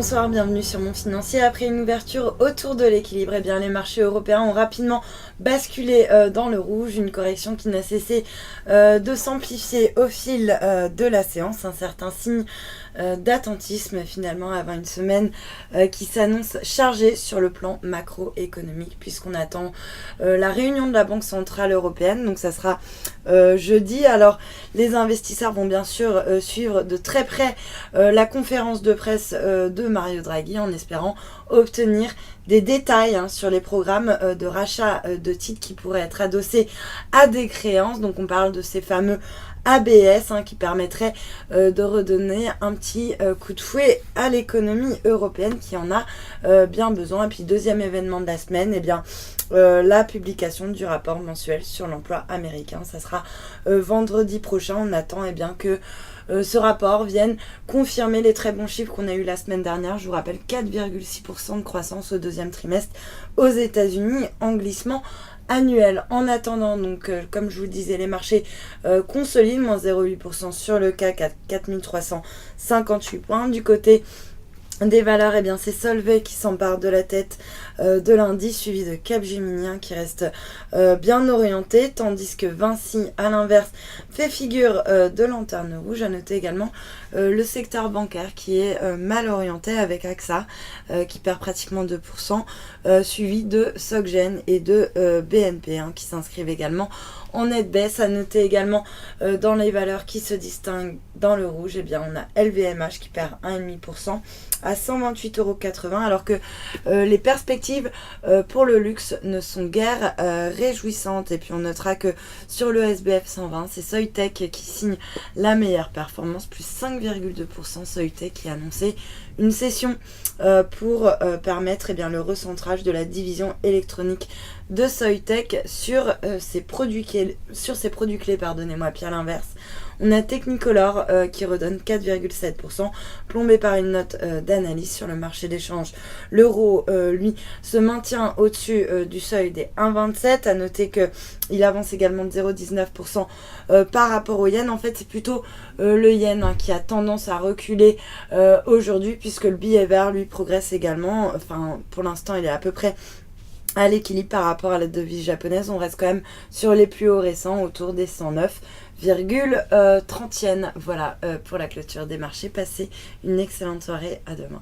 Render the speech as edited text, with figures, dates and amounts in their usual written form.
Bonsoir, bienvenue sur Mon Financier. Après une ouverture autour de l'équilibre, eh bien, les marchés européens ont rapidement basculé dans le rouge, une correction qui n'a cessé de s'amplifier au fil de la séance, un certain signe d'attentisme finalement avant une semaine qui s'annonce chargée sur le plan macroéconomique puisqu'on attend la réunion de la Banque Centrale Européenne, donc ça sera jeudi. Alors les investisseurs vont bien sûr suivre de très près la conférence de presse de Mario Draghi en espérant obtenir des détails sur les programmes de rachat de titres qui pourraient être adossés à des créances. Donc on parle de ces fameux ABS qui permettraient de redonner un petit coup de fouet à l'économie européenne qui en a bien besoin. Et puis deuxième événement de la semaine, eh bien, la publication du rapport mensuel sur l'emploi américain. Ça sera vendredi prochain. On attend bien que ce rapport vienne confirmer les très bons chiffres qu'on a eu la semaine dernière. Je vous rappelle 4,6% de croissance au deuxième trimestre aux États-Unis en glissement annuel. En attendant, donc, comme je vous le disais, les marchés consolident, moins 0,8% sur le CAC à 4358 points. Du côté des valeurs, eh bien c'est Solvay qui s'empare de la tête de l'indice, suivi de Capgemini qui reste bien orienté, tandis que Vinci, à l'inverse, fait figure de lanterne rouge. À noter également le secteur bancaire qui est mal orienté avec AXA qui perd pratiquement 2%, suivi de SocGen et de BNP qui s'inscrivent également en nette baisse. À noter également dans les valeurs qui se distinguent dans le rouge, eh bien on a LVMH qui perd 1,5% à 128,80 €, alors que les perspectives pour le luxe ne sont guère réjouissantes. Et puis on notera que sur le SBF 120, c'est Soitec qui signe la meilleure performance, plus 5,2%. Soitec qui a annoncé une session pour permettre le recentrage de la division électronique de Soitec sur ses produits clés, puis à l'inverse, on a Technicolor qui redonne 4,7%, plombé par une note d'analyse sur le marché d'échange. L'euro, lui, se maintient au-dessus du seuil des 1,27. À noter qu'il avance également de 0,19% par rapport au yen. En fait, c'est plutôt le yen qui a tendance à reculer aujourd'hui, puisque le billet vert, lui, progresse également. Enfin, pour l'instant, il est à peu près à l'équilibre par rapport à la devise japonaise. On reste quand même sur les plus hauts récents, autour des 109,30 yens. Voilà pour la clôture des marchés. Passez une excellente soirée, à demain.